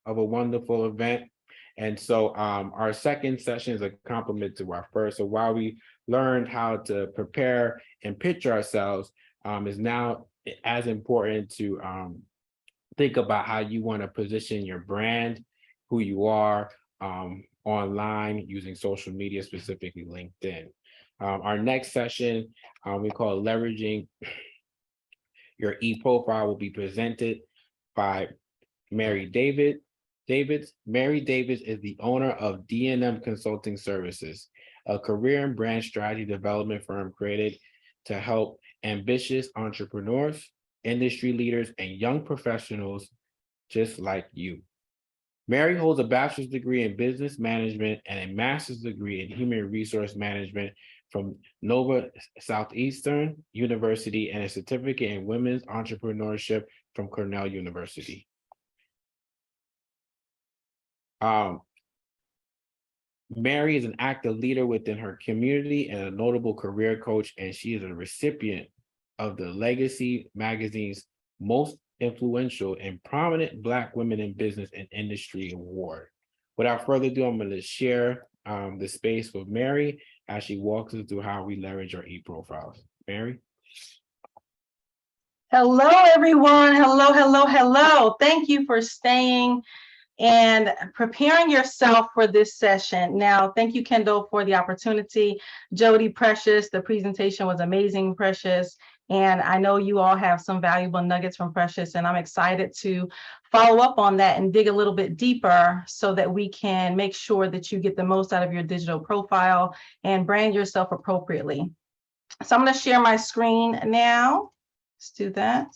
of a wonderful event. And so our second session is a complement to our first. So while we learned how to prepare and picture ourselves, is now as important to think about how you want to position your brand, who you are online using social media, specifically LinkedIn. Our next session we call leveraging your e-profile will be presented by Mary Davids. Mary Davids is the owner of D&M Consulting Services, a career and brand strategy development firm created to help ambitious entrepreneurs, industry leaders, and young professionals just like you. Mary holds a bachelor's degree in business management and a master's degree in human resource management from Nova Southeastern University and a certificate in women's entrepreneurship from Cornell University. Mary is an active leader within her community and a notable career coach, and she is a recipient of the Legacy Magazine's Most Influential and Prominent Black Women in Business and Industry Award. Without further ado, I'm going to share the space with Mary as she walks us through how we leverage our e-profiles. Mary? Hello, everyone. Hello. Thank you for staying and preparing yourself for this session. Now, thank you, Kendall, for the opportunity. Jody, Precious, the presentation was amazing, Precious. And I know you all have some valuable nuggets from Precious, and I'm excited to follow up on that and dig a little bit deeper so that we can make sure that you get the most out of your digital profile and brand yourself appropriately. So I'm going to share my screen now. Let's do that.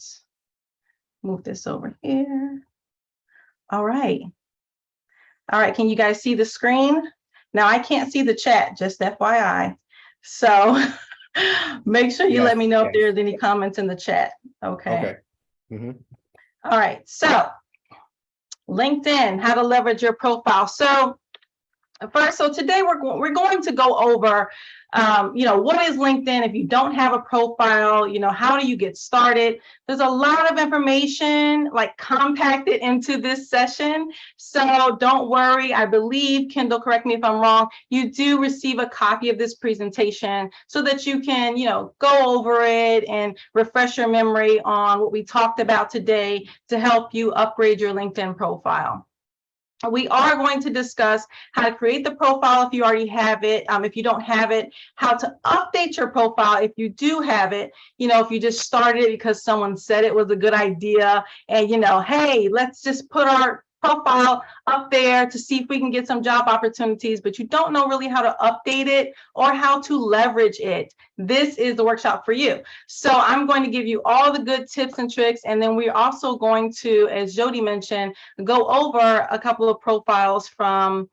Move this over here. All right. Can you guys see the screen? Now I can't see the chat, just FYI. So make sure you let me know if there's any comments in the chat. Okay. All right. So LinkedIn, how to leverage your profile. So today we're going to go over, what is LinkedIn? If you don't have a profile, how do you get started? There's a lot of information compacted into this session. So don't worry. I believe, Kendall, correct me if I'm wrong, you do receive a copy of this presentation so that you can, go over it and refresh your memory on what we talked about today to help you upgrade your LinkedIn profile. We are going to discuss how to create the profile if you already have it. If you don't have it, how to update your profile if you do have it. If you just started it because someone said it was a good idea and, hey, let's just put our profile up there to see if we can get some job opportunities, but you don't know really how to update it or how to leverage it. This is the workshop for you. So I'm going to give you all the good tips and tricks. And then we're also going to, as Jody mentioned, go over a couple of profiles from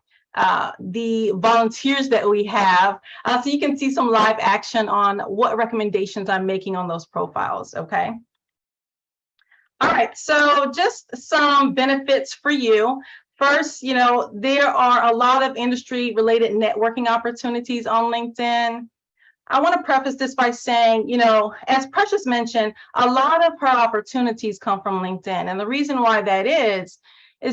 the volunteers that we have. So you can see some live action on what recommendations I'm making on those profiles, okay? All right, so just some benefits for you. First, there are a lot of industry-related networking opportunities on LinkedIn. I want to preface this by saying, as Precious mentioned, a lot of her opportunities come from LinkedIn. And the reason why that is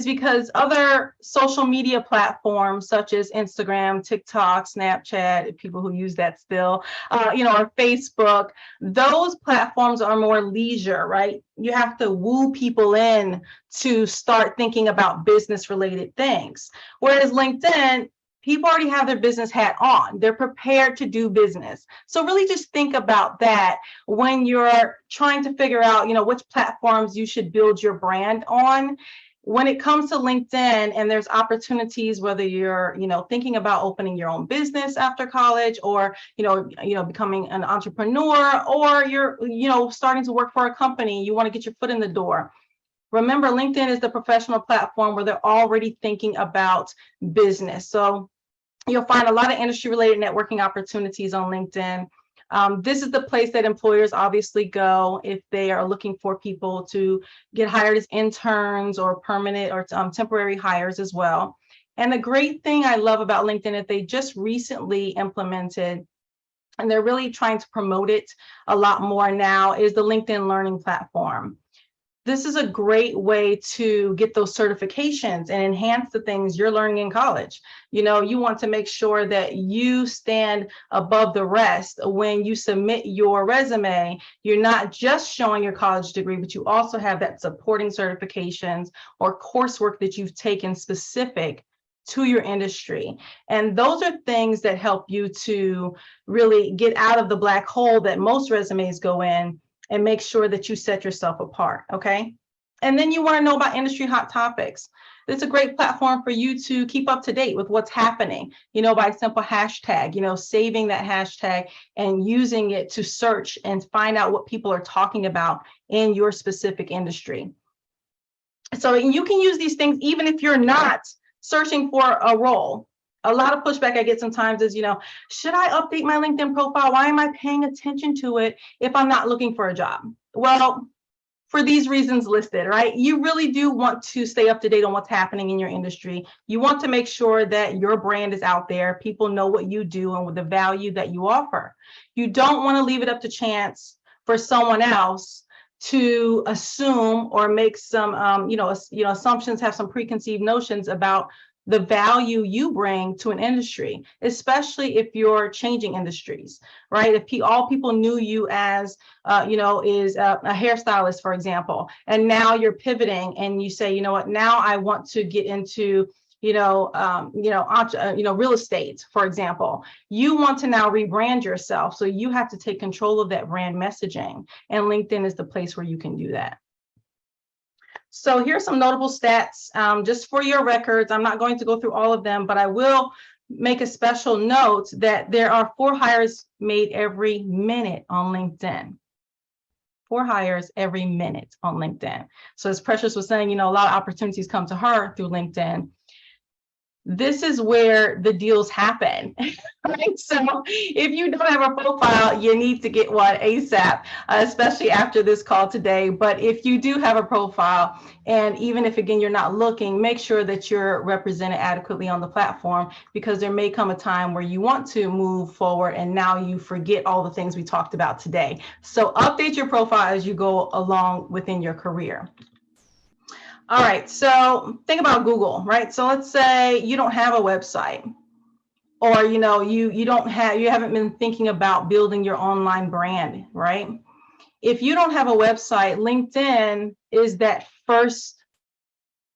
because other social media platforms such as Instagram, TikTok, Snapchat, people who use that still, or Facebook, those platforms are more leisure, right? You have to woo people in to start thinking about business related things. Whereas LinkedIn, people already have their business hat on. They're prepared to do business. So really just think about that when you're trying to figure out, which platforms you should build your brand on. When it comes to LinkedIn and there's opportunities, whether you're, thinking about opening your own business after college or, becoming an entrepreneur, or you're, starting to work for a company, you want to get your foot in the door. Remember, LinkedIn is the professional platform where they're already thinking about business. So you'll find a lot of industry-related networking opportunities on LinkedIn. This is the place that employers obviously go if they are looking for people to get hired as interns or permanent or temporary hires as well. And the great thing I love about LinkedIn is they just recently implemented, and they're really trying to promote it a lot more now, is the LinkedIn Learning platform. this is a great way to get those certifications and enhance the things you're learning in college. You know, you want to make sure that you stand above the rest when you submit your resume. You're not just showing your college degree, but you also have that supporting certifications or coursework that you've taken specific to your industry. And those are things that help you to really get out of the black hole that most resumes go in and make sure that you set yourself apart, okay? And then you want to know about industry hot topics. It's a great platform for you to keep up to date with what's happening, you know, by a simple hashtag, you know, saving that hashtag and using it to search and find out what people are talking about in your specific industry. So you can use these things even if you're not searching for a role. A lot of pushback I get sometimes is, you know, should I update my LinkedIn profile? Why am I paying attention to it if I'm not looking for a job? Well, for these reasons listed, right? You really do want to stay up to date on what's happening in your industry. You want to make sure that your brand is out there, people know what you do and with the value that you offer. You don't want to leave it up to chance for someone else to assume or make some, assumptions, have some preconceived notions about the value you bring to an industry, especially if you're changing industries, right? If all people knew you as, is a hairstylist, for example, and now you're pivoting and you say, you know what, now I want to get into, real estate, for example. You want to now rebrand yourself. So you have to take control of that brand messaging, and LinkedIn is the place where you can do that. So here's some notable stats just for your records. I'm not going to go through all of them, but I will make a special note that there are 4 hires made every minute on LinkedIn. 4 hires every minute on LinkedIn. So as Precious was saying, you know, a lot of opportunities come to her through LinkedIn. This is where the deals happen, right? So if you don't have a profile, you need to get one ASAP, especially after this call today. But if you do have a profile, and even if, again, you're not looking, make sure that you're represented adequately on the platform, because there may come a time where you want to move forward and now you forget all the things we talked about today. So update your profile as you go along within your career. All right, so think about Google, right? So let's say you don't have a website, or you haven't been thinking about building your online brand, right? If you don't have a website, LinkedIn is that first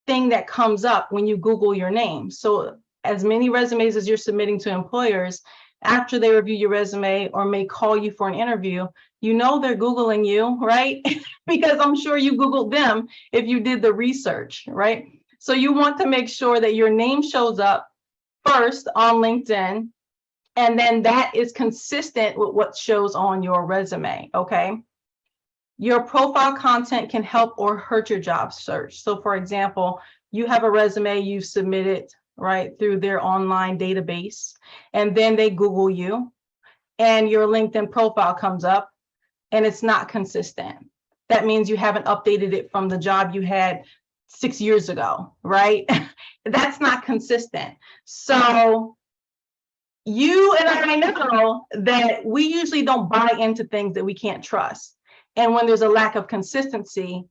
thing that comes up when you Google your name. So as many resumes as you're submitting to employers, after they review your resume or may call you for an interview, you know they're Googling you, right? Because I'm sure you Googled them if you did the research, right? So you want to make sure that your name shows up first on LinkedIn, and then that is consistent with what shows on your resume, okay? Your profile content can help or hurt your job search. So for example, you have a resume you've submitted, right, through their online database, and then they Google you, and your LinkedIn profile comes up, and it's not consistent. That means you haven't updated it from the job you had 6 years ago, right? That's not consistent. So you and I know that we usually don't buy into things that we can't trust. And when there's a lack of consistency,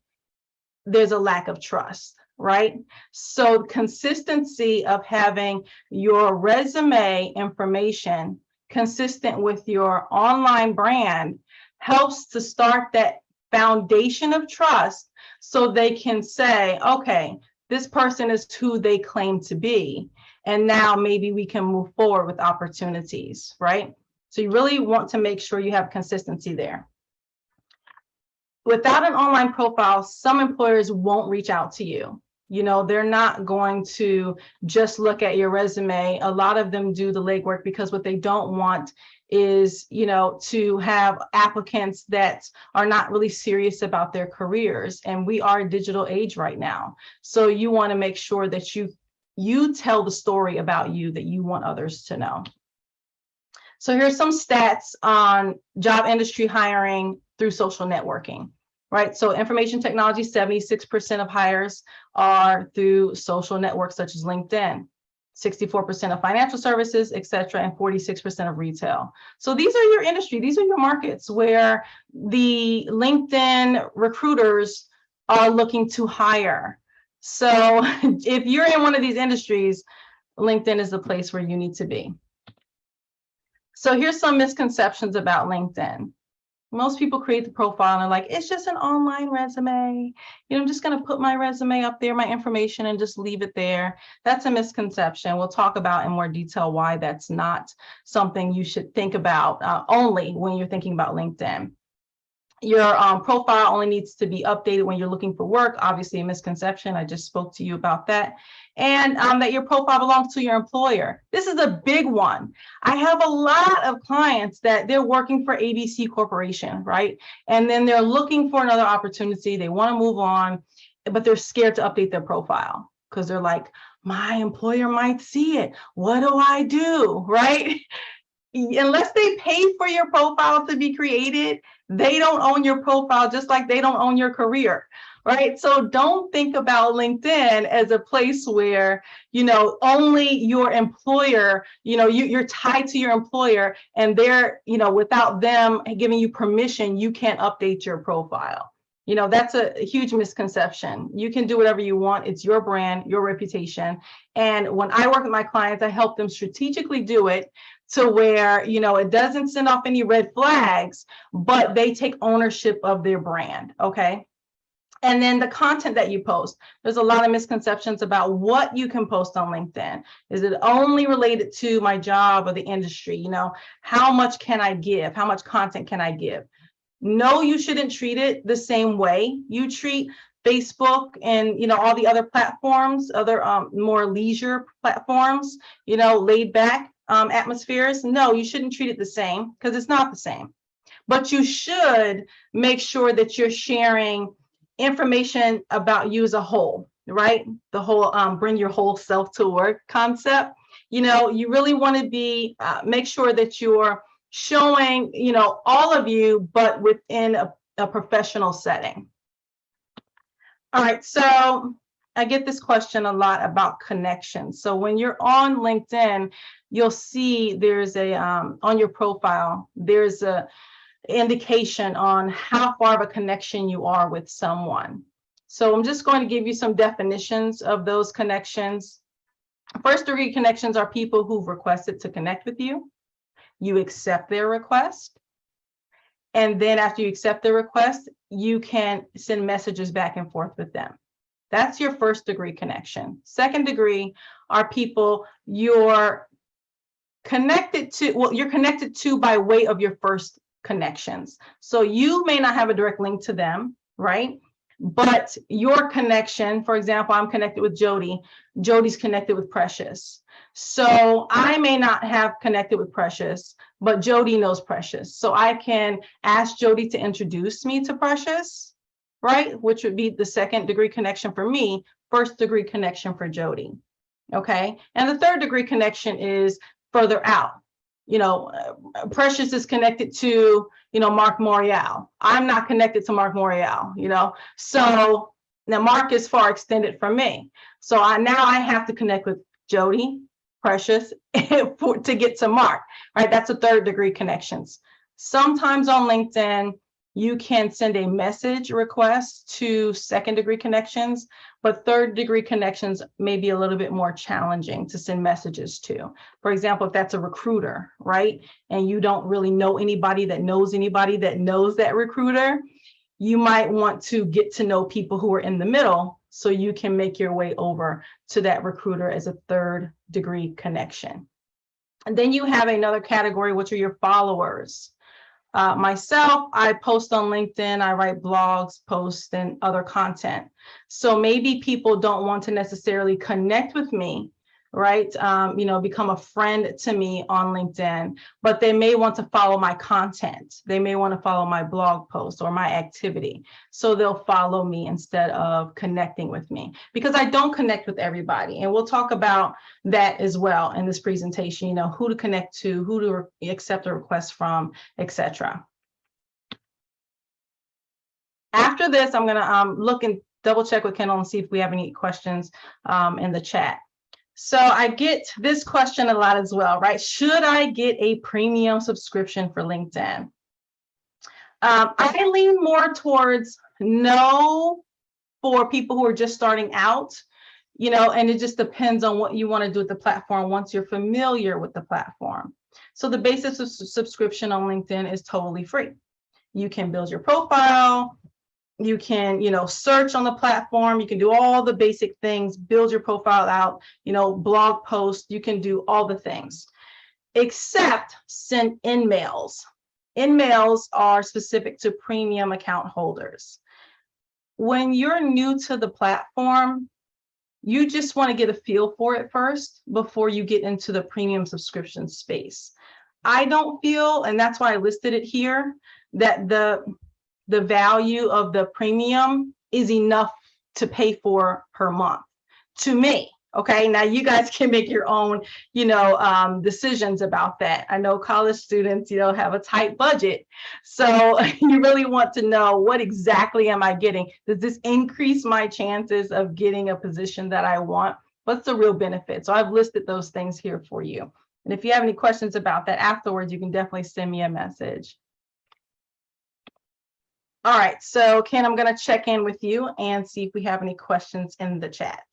there's a lack of trust, right? So consistency of having your resume information consistent with your online brand helps to start that foundation of trust, so they can say, okay, this person is who they claim to be, and now maybe we can move forward with opportunities, right? So you really want to make sure you have consistency there. Without an online profile, some employers won't reach out to you. You know, they're not going to just look at your resume. A lot of them do the legwork, because what they don't want is, you know, to have applicants that are not really serious about their careers. And we are a digital age right now. So you want to make sure that you tell the story about you that you want others to know. So here's some stats on job industry hiring through social networking, right? So information technology, 76% of hires are through social networks such as LinkedIn, 64% of financial services, et cetera, and 46% of retail. So these are your industry, these are your markets where the LinkedIn recruiters are looking to hire. So if you're in one of these industries, LinkedIn is the place where you need to be. So here's some misconceptions about LinkedIn. Most people create the profile and they're like, it's just an online resume. You know, I'm just going to put my resume up there, my information, and just leave it there. That's a misconception. We'll talk about in more detail why that's not something you should think about only when you're thinking about LinkedIn. Your profile only needs to be updated when you're looking for work. Obviously, a misconception. I just spoke to you about that. And that your profile belongs to your employer. This is a big one. I have a lot of clients that they're working for ABC Corporation, right? And then they're looking for another opportunity. They want to move on, but they're scared to update their profile because they're like, my employer might see it. What do I do, right? Unless they pay for your profile to be created, they don't own your profile, just like they don't own your career, right? So don't think about LinkedIn as a place where, you know, only your employer, you know, you're tied to your employer and they're, you know, without them giving you permission, you can't update your profile. You know, that's a huge misconception. You can do whatever you want. It's your brand, your reputation. And when I work with my clients, I help them strategically do it to where, you know, it doesn't send off any red flags, but they take ownership of their brand, okay? And then the content that you post, there's a lot of misconceptions about what you can post on LinkedIn. Is it only related to my job or the industry? You know, how much can I give? How much content can I give? No, you shouldn't treat it the same way you treat Facebook and, you know, all the other platforms, other more leisure platforms, you know, laid back atmospheres. No, you shouldn't treat it the same because it's not the same. But you should make sure that you're sharing information about you as a whole, right? The whole bring your whole self to work concept. You know, you really want to be make sure that you're showing, you know, all of you, but within a professional setting. All right, so I get this question a lot about connections. So when you're on LinkedIn, you'll see there's a on your profile, there's a indication on how far of a connection you are with someone. So I'm just going to give you some definitions of those connections. First degree connections are people who've requested to connect with you. You accept their request. And then after you accept the request, you can send messages back and forth with them. That's your first degree connection. Second degree are people you're connected to, well, you're connected to by way of your first connections. So you may not have a direct link to them, right? But your connection, for example, I'm connected with Jody. Jody's connected with Precious. So I may not have connected with Precious, but Jody knows Precious. So I can ask Jody to introduce me to Precious, right? Which would be the second degree connection for me, first degree connection for Jody. Okay. And the third degree connection is further out. You know, Precious is connected to, you know, Mark Morial. I'm not connected to Mark Morial, you know. So now Mark is far extended from me. So now I have to connect with Jody, Precious, to get to Mark, right? That's a third degree connections. Sometimes on LinkedIn, you can send a message request to second degree connections, but third degree connections may be a little bit more challenging to send messages to. For example, if that's a recruiter, right? And you don't really know anybody that knows that recruiter, you might want to get to know people who are in the middle so you can make your way over to that recruiter as a third degree connection. And then you have another category, which are your followers. Myself, I post on LinkedIn, I write blogs, posts, and other content. So maybe people don't want to necessarily connect with me, right? You know, become a friend to me on LinkedIn, but they may want to follow my content. They may want to follow my blog post or my activity. So they'll follow me instead of connecting with me because I don't connect with everybody. And we'll talk about that as well in this presentation, you know, who to connect to, who to accept a request from, etc. After this, I'm going to look and double check with Kendall and see if we have any questions in the chat. So I get this question a lot as well, right? Should I get a premium subscription for LinkedIn? I lean more towards no, for people who are just starting out, and it just depends on what you want to do with the platform once you're familiar with the platform. So the basis of subscription on LinkedIn is totally free. You can build your profile. You can, search on the platform. You can do all the basic things, build your profile out, blog posts. You can do all the things, except send InMails. InMails are specific to premium account holders. When you're new to the platform, you just want to get a feel for it first before you get into the premium subscription space. I don't feel, and that's why I listed it here, that the value of the premium is enough to pay for per month, to me. Okay, now you guys can make your own, decisions about that. I know college students, have a tight budget. So you really want to know, what exactly am I getting? Does this increase my chances of getting a position that I want? What's the real benefit? So I've listed those things here for you. And if you have any questions about that afterwards, you can definitely send me a message. All right, so Ken, I'm going to check in with you and see if we have any questions in the chat.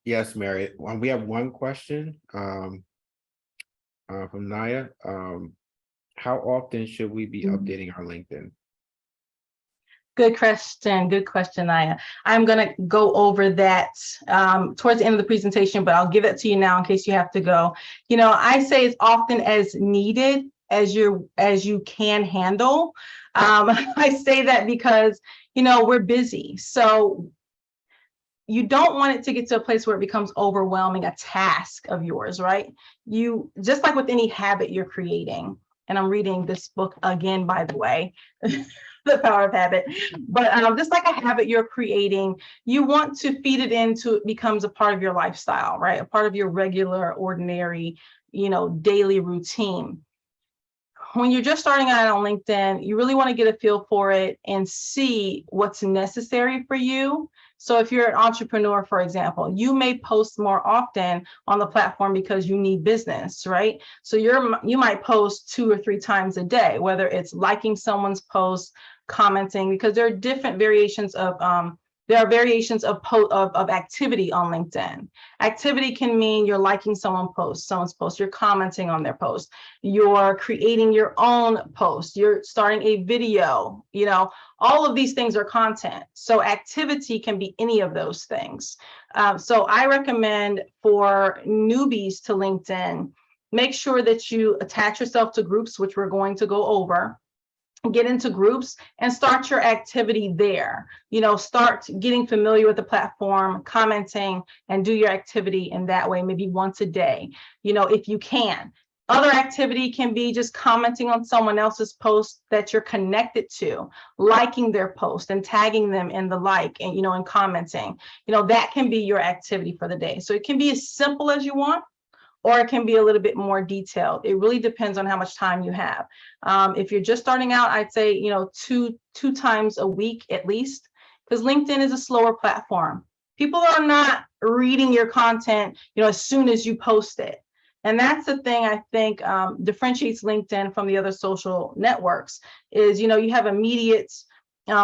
Yes, Mary. We have one question from Naya. How often should we be updating our LinkedIn? Good question, Naya. I'm going to go over that towards the end of the presentation, but I'll give it to you now in case you have to go. I say as often as needed as you can handle. I say that because, we're busy. So you don't want it to get to a place where it becomes overwhelming, a task of yours, right? You, just like with any habit you're creating, and I'm reading this book again, by the way, The Power of Habit, but just like a habit you're creating, you want to feed it into, it becomes a part of your lifestyle, right? A part of your regular, ordinary, daily routine. When you're just starting out on LinkedIn, you really want to get a feel for it and see what's necessary for you. So if you're an entrepreneur, for example, you may post more often on the platform because you need business, right? So you might post 2 or 3 times a day, whether it's liking someone's post, commenting, because there are different variations of of activity on LinkedIn. Activity can mean you're liking someone's post, you're commenting on their post, you're creating your own post, you're starting a video, all of these things are content. So activity can be any of those things. So I recommend for newbies to LinkedIn, make sure that you attach yourself to groups, which we're going to go over. Get into groups and start your activity there. Start getting familiar with the platform, commenting, and do your activity in that way, maybe once a day, if you can. Other activity can be just commenting on someone else's post that you're connected to, liking their post and tagging them in the like, and and commenting. That can be your activity for the day. So it can be as simple as you want, or it can be a little bit more detailed. It really depends on how much time you have. If you're just starting out, I'd say, two times a week at least, because LinkedIn is a slower platform. People are not reading your content, as soon as you post it. And that's the thing I think differentiates LinkedIn from the other social networks is, you have immediate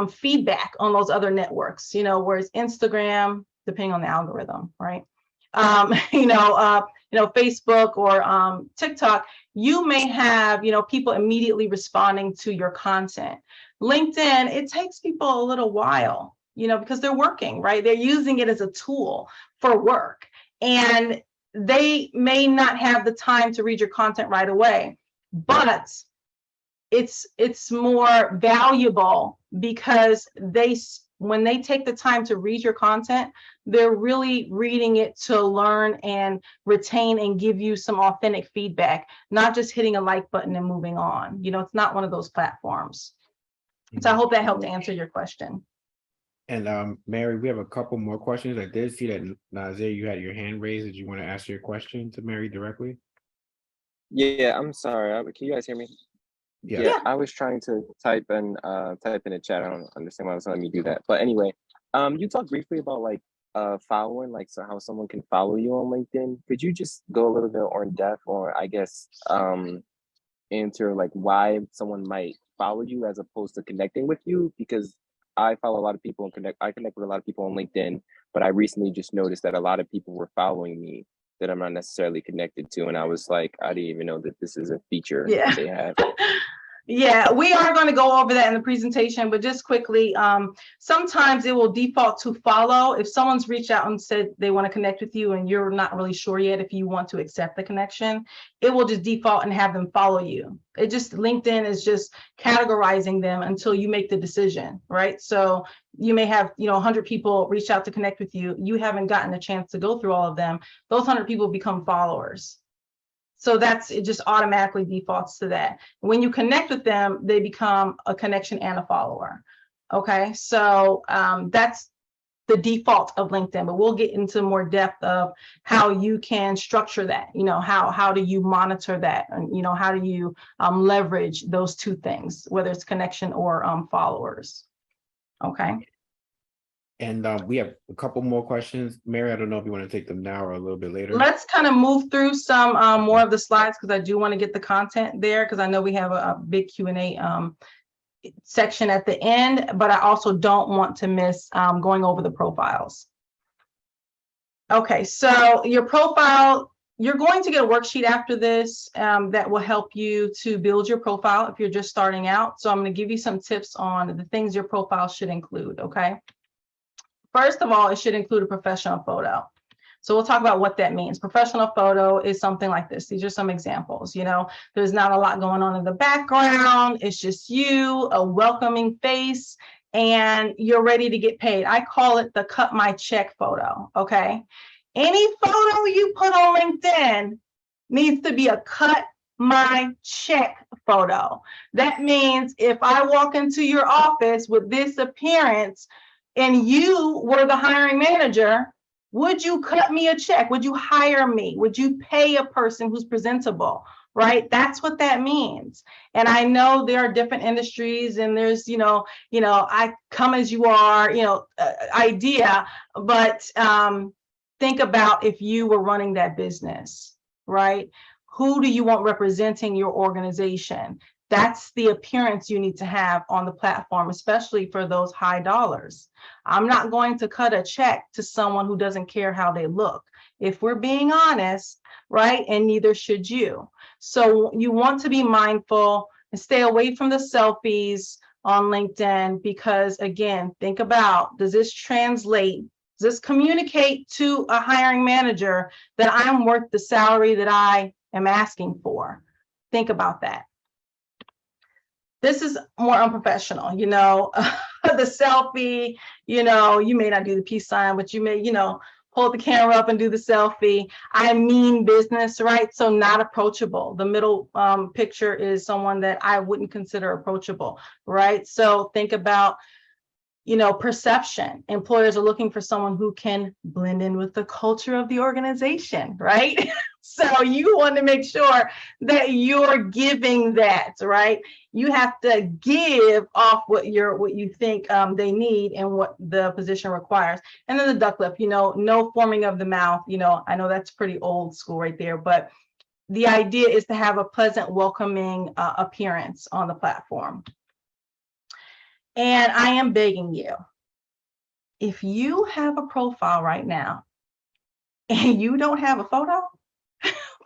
feedback on those other networks, whereas Instagram, depending on the algorithm, right? Facebook or TikTok, you may have, people immediately responding to your content. LinkedIn, it takes people a little while, because they're working, right? They're using it as a tool for work, and they may not have the time to read your content right away, but it's more valuable because when they take the time to read your content, they're really reading it to learn and retain and give you some authentic feedback, not just hitting a like button and moving on. It's not one of those platforms. So I hope that helped to answer your question. And Mary, we have a couple more questions. I did see that, Nazir, you had your hand raised. Did you want to ask your question to Mary directly? Yeah, I'm sorry. Can you guys hear me? Yeah. I was trying to type in the chat. I don't understand why it was letting me do that. But anyway, you talked briefly about following, so how someone can follow you on LinkedIn. Could you just go a little bit more in depth, or I guess answer why someone might follow you as opposed to connecting with you? Because I follow a lot of people and I connect with a lot of people on LinkedIn, but I recently just noticed that a lot of people were following me that I'm not necessarily connected to. And I was like, I didn't even know that this is a feature Yeah. that they have. Yeah, we are going to go over that in the presentation, but just quickly, sometimes it will default to follow. If someone's reached out and said they want to connect with you and you're not really sure yet if you want to accept the connection, it will just default and have them follow you. LinkedIn is just categorizing them until you make the decision, right? So you may have, 100 people reach out to connect with you. You haven't gotten a chance to go through all of them. Those 100 people become followers. So it just automatically defaults to that. When you connect with them, they become a connection and a follower. Okay, so that's the default of LinkedIn, but we'll get into more depth of how you can structure that. How do you monitor that, and how do you leverage those two things, whether it's connection or followers. Okay. And we have a couple more questions. Mary, I don't know if you want to take them now or a little bit later. Let's kind of move through some more of the slides, because I do want to get the content there, because I know we have a big Q&A section at the end, but I also don't want to miss going over the profiles. Okay, so your profile, you're going to get a worksheet after this that will help you to build your profile if you're just starting out. So I'm going to give you some tips on the things your profile should include, okay? First of all, it should include a professional photo. So we'll talk about what that means. Professional photo is something like this. These are some examples. There's not a lot going on in the background. It's just you, a welcoming face, and you're ready to get paid. I call it the cut my check photo, okay? Any photo you put on LinkedIn needs to be a cut my check photo. That means if I walk into your office with this appearance, and you were the hiring manager, would you cut me a check? Would you hire me? Would you pay a person who's presentable, right? That's what that means. And I know there are different industries, and there's, I come as you are, idea, but think about if you were running that business, right? Who do you want representing your organization? That's the appearance you need to have on the platform, especially for those high dollars. I'm not going to cut a check to someone who doesn't care how they look, if we're being honest, right? And neither should you. So you want to be mindful and stay away from the selfies on LinkedIn, because again, think about, does this translate? Does this communicate to a hiring manager that I'm worth the salary that I am asking for? Think about that. This is more unprofessional, the selfie, you may not do the peace sign, but you may, hold the camera up and do the selfie. I mean business, right? So not approachable. The middle picture is someone that I wouldn't consider approachable, right? So think about, perception. Employers are looking for someone who can blend in with the culture of the organization, right? So you want to make sure that you're giving that, right? You have to give off what you think they need and what the position requires. And then the duck lip, no forming of the mouth. I know that's pretty old school right there, but the idea is to have a pleasant, welcoming appearance on the platform. And I am begging you, if you have a profile right now and you don't have a photo,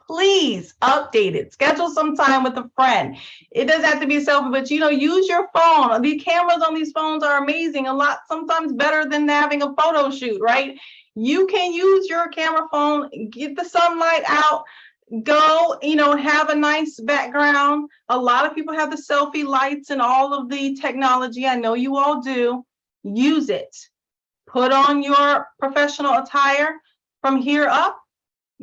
please update it. Schedule some time with a friend. It doesn't have to be a selfie, but use your phone. The cameras on these phones are amazing, sometimes better than having a photo shoot, right? You can use your camera phone, get the sunlight out, go, have a nice background. A lot of people have the selfie lights and all of the technology. I know you all do. Use it. Put on your professional attire from here up,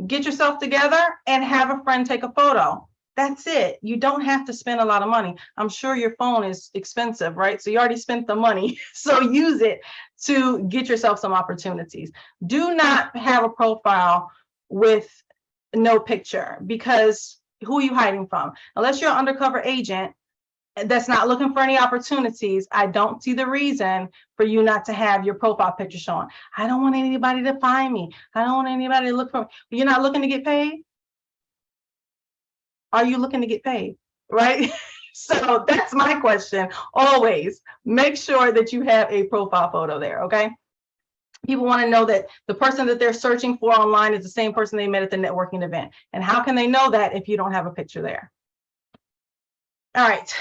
get yourself together and have a friend take a photo. That's it. You don't have to spend a lot of money. I'm sure your phone is expensive, right? So you already spent the money. So use it to get yourself some opportunities. Do not have a profile with no picture, because who are you hiding from? Unless you're an undercover agent that's not looking for any opportunities, I don't see the reason for you not to have your profile picture showing. I don't want anybody to find me. I don't want anybody to look for me. You're not looking to get paid? Are you looking to get paid? Right? So that's my question. Always make sure that you have a profile photo there, okay? People want to know that the person that they're searching for online is the same person they met at the networking event. And how can they know that if you don't have a picture there? All right.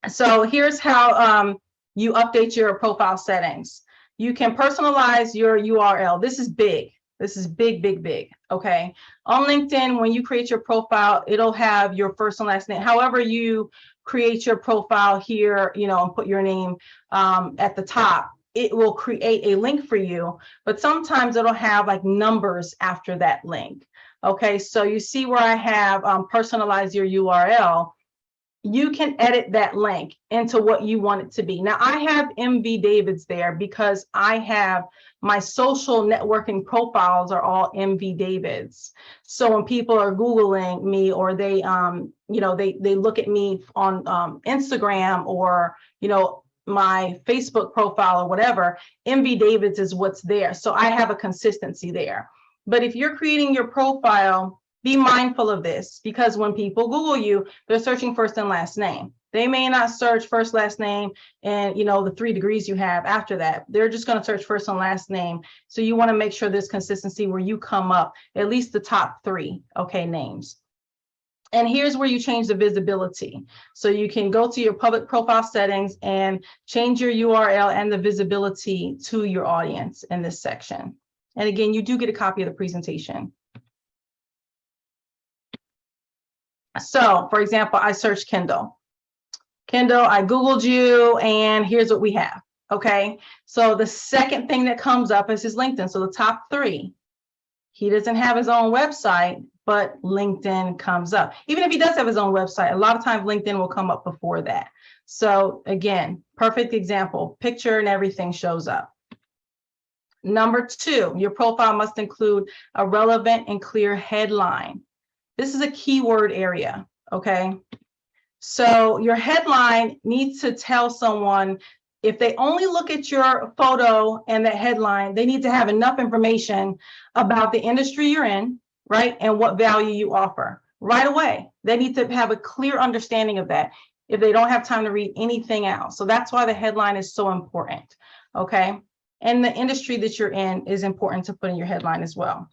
So here's how you update your profile settings. You can personalize your URL. This is big. This is big, big, big. Okay. On LinkedIn, when you create your profile, it'll have your first and last name. However you create your profile here, you know, and put your name at the top, it will create a link for you, but sometimes it'll have like numbers after that link. Okay, so you see where I have personalize your URL. You can edit that link into what you want it to be. Now I have MV Davids there because I have my social networking profiles are all MV Davids. So when people are Googling me or they, you know, they look at me on Instagram or, you know, my Facebook profile or whatever, MV Davids is what's there. So I have a consistency there. But if you're creating your profile, be mindful of this, because when people Google you, they're searching first and last name. They may not search first, last name, and you know, the 3 degrees you have after that. They're just going to search first and last name. So you want to make sure there's consistency where you come up at least the top 3, okay, names. And here's where you change the visibility. So you can go to your public profile settings and change your URL and the visibility to your audience in this section. And again, you do get a copy of the presentation. So for example, I searched Kendall. Kendall, I Googled you, and here's what we have. Okay, so the second thing that comes up is his LinkedIn. So the top 3. He doesn't have his own website, but LinkedIn comes up. Even if he does have his own website, a lot of times LinkedIn will come up before that. So again, perfect example, picture and everything shows up. Number 2, your profile must include a relevant and clear headline. This is a keyword area, okay? So your headline needs to tell someone, if they only look at your photo and that headline, they need to have enough information about the industry you're in, right? And what value you offer right away. They need to have a clear understanding of that if they don't have time to read anything else. So that's why the headline is so important, okay? And the industry that you're in is important to put in your headline as well.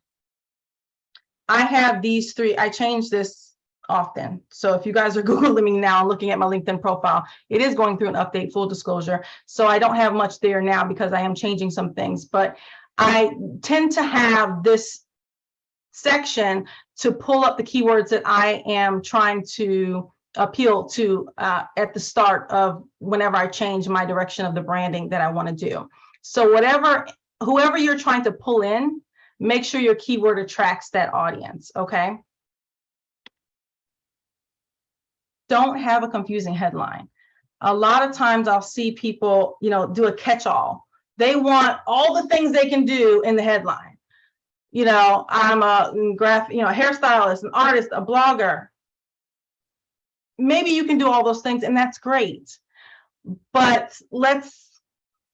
I have these 3, I change this often. So if you guys are Googling me now, looking at my LinkedIn profile, it is going through an update, full disclosure. So I don't have much there now because I am changing some things, but I tend to have this section to pull up the keywords that I am trying to appeal to at the start of whenever I change my direction of the branding that I want to do. So whoever you're trying to pull in, make sure your keyword attracts that audience, okay? Don't have a confusing headline. A lot of times I'll see people, you know, do a catch-all. They want all the things they can do in the headline. You know, I'm a hairstylist, an artist, a blogger. Maybe you can do all those things and that's great, but let's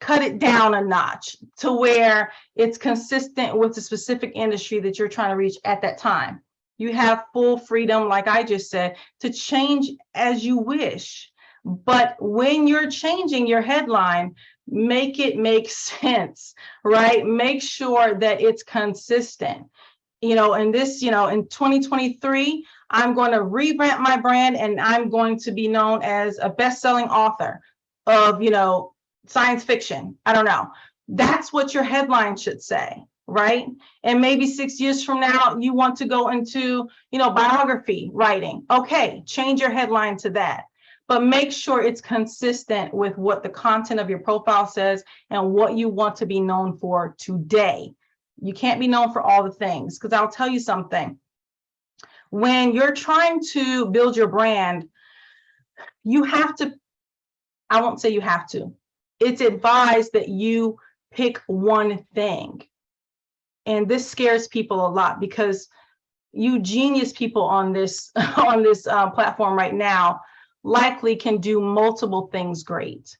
cut it down a notch to where it's consistent with the specific industry that you're trying to reach at that time. You have full freedom, like I just said, to change as you wish. But when you're changing your headline, make it make sense, right? Make sure that it's consistent. You know, in this, you know, in 2023, I'm going to revamp my brand and I'm going to be known as a best-selling author of, you know, science fiction. I don't know. That's what your headline should say, right? And maybe 6 years from now, you want to go into, you know, biography writing. Okay, change your headline to that. But make sure it's consistent with what the content of your profile says and what you want to be known for today. You can't be known for all the things, because I'll tell you something. When you're trying to build your brand, you have to, I won't say you have to, it's advised that you pick one thing. And this scares people a lot because you genius people on this platform right now likely can do multiple things great.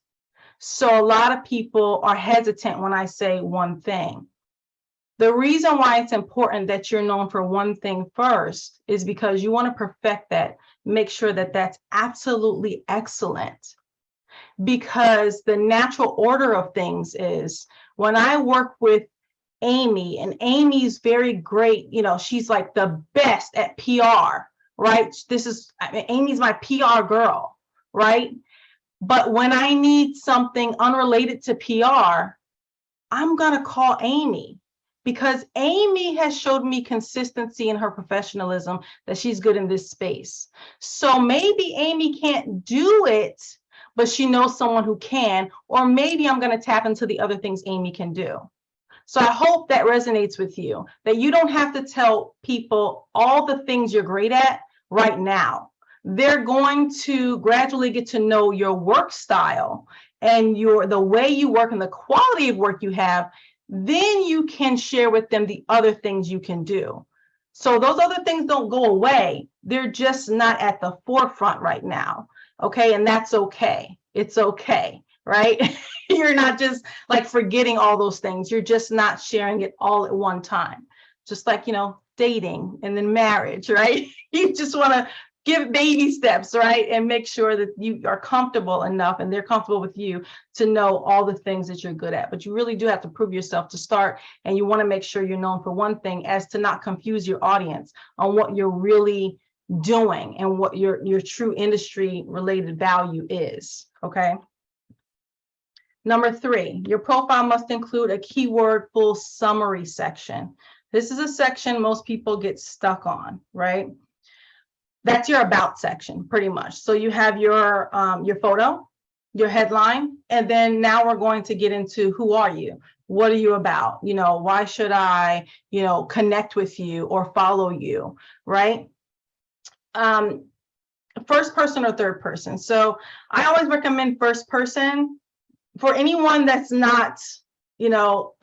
So a lot of people are hesitant when I say one thing. The reason why it's important that you're known for one thing first is because you want to perfect that. make sure that that's absolutely excellent. Because the natural order of things is when I work with Amy, and Amy's very great, you know, she's like the best at PR, right? Amy's my PR girl, right? But when I need something unrelated to PR, I'm gonna call Amy, because Amy has showed me consistency in her professionalism that she's good in this space. So maybe Amy can't do it, but she knows someone who can, or maybe I'm gonna tap into the other things Amy can do. So I hope that resonates with you, that you don't have to tell people all the things you're great at right now. They're going to gradually get to know your work style and the way you work and the quality of work you have. Then you can share with them the other things you can do. So those other things don't go away. They're just not at the forefront right now. Okay, and that's okay. It's okay, right? You're not just like forgetting all those things. You're just not sharing it all at one time. Just like, you know, dating and then marriage, right? You just want to give baby steps, right? And make sure that you are comfortable enough and they're comfortable with you to know all the things that you're good at. But you really do have to prove yourself to start. And you want to make sure you're known for one thing, as to not confuse your audience on what you're really doing and what your true industry related value is. Okay. Number 3, your profile must include a keyword full summary section. This is a section most people get stuck on, right? That's your about section, pretty much. So you have your photo, your headline, and then now we're going to get into who are you? What are you about? You know, why should I, you know, connect with you or follow you, right? First person or third person. So I always recommend first person for anyone that's not, you know,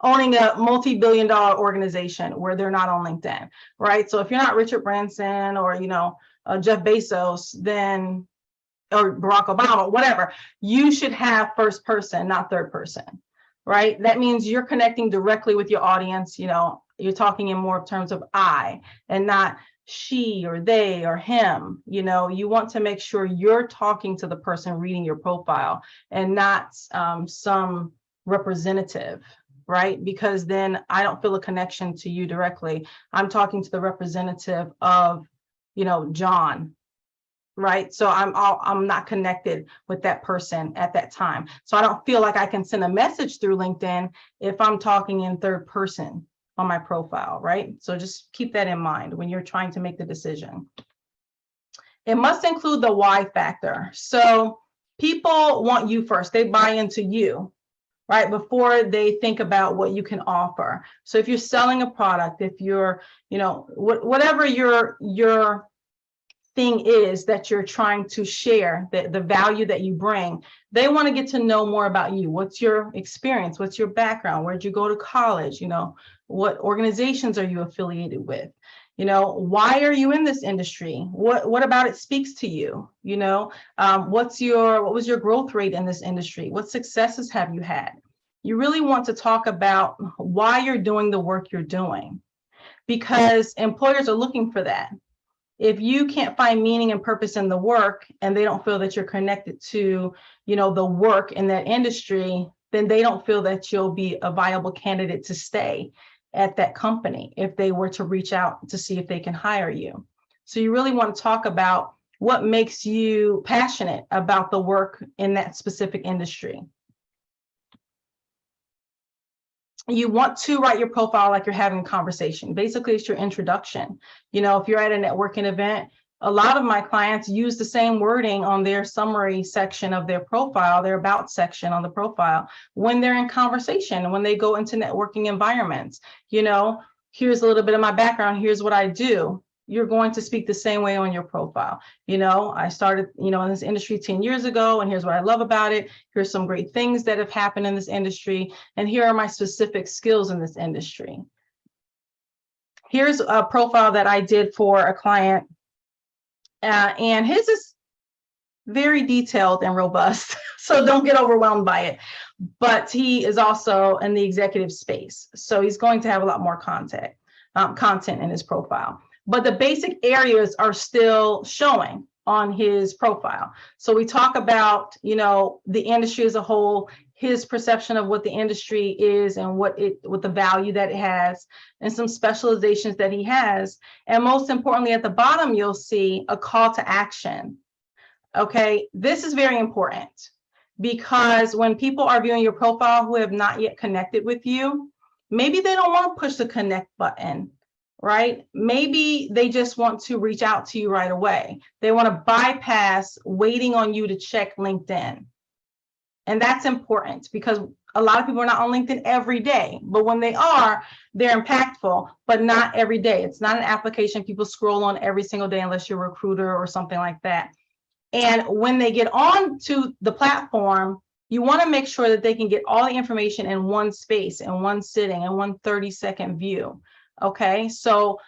owning a multi-billion-dollar organization where they're not on LinkedIn, right? So if you're not Richard Branson or, you know, Jeff Bezos, then, or Barack Obama, whatever, you should have first person, not third person, right? That means you're connecting directly with your audience. You know, you're talking in more terms of I and not she or they or him. You know, you want to make sure you're talking to the person reading your profile and not some representative, right? Because then I don't feel a connection to you directly. I'm talking to the representative of, you know, John, right? So I'm not connected with that person at that time. So I don't feel like I can send a message through LinkedIn if I'm talking in third person on my profile, right? So just keep that in mind when you're trying to make the decision. It must include the why factor. So people want you first. They buy into you, right, before they think about what you can offer. So if you're selling a product, if you're, you know, whatever your thing is that you're trying to share, the value that you bring, they want to get to know more about you. What's your experience? What's your background? Where'd you go to college? You know, what organizations are you affiliated with? You know, why are you in this industry? What about it speaks to you? You know, what was your growth rate in this industry? What successes have you had? You really want to talk about why you're doing the work you're doing, because employers are looking for that. If you can't find meaning and purpose in the work and they don't feel that you're connected to, you know, the work in that industry, then they don't feel that you'll be a viable candidate to stay at that company if they were to reach out to see if they can hire you. So you really want to talk about what makes you passionate about the work in that specific industry. You want to write your profile like you're having a conversation. Basically, it's your introduction. You know, if you're at a networking event, a lot of my clients use the same wording on their summary section of their profile, their about section on the profile, when they're in conversation, when they go into networking environments. You know, here's a little bit of my background, here's what I do. You're going to speak the same way on your profile. You know, I started, you know, in this industry 10 years ago, and here's what I love about it. Here's some great things that have happened in this industry, and here are my specific skills in this industry. Here's a profile that I did for a client, and his is very detailed and robust, so don't get overwhelmed by it. But he is also in the executive space, so he's going to have a lot more content in his profile. but the basic areas are still showing on his profile. So we talk about, the industry as a whole, his perception of what the industry is and what the value that it has, and some specializations that he has. And most importantly, at the bottom, you'll see a call to action. Okay, this is very important because when people are viewing your profile who have not yet connected with you, maybe they don't want to push the connect button, right? Maybe they just want to reach out to you right away. They want to bypass waiting on you to check LinkedIn. And that's important because a lot of people are not on LinkedIn every day, but when they are, they're impactful, but not every day. It's not an application people scroll on every single day unless you're a recruiter or something like that. And when they get on to the platform, you want to make sure that they can get all the information in one space, in one sitting, in one 30-second view. Okay, so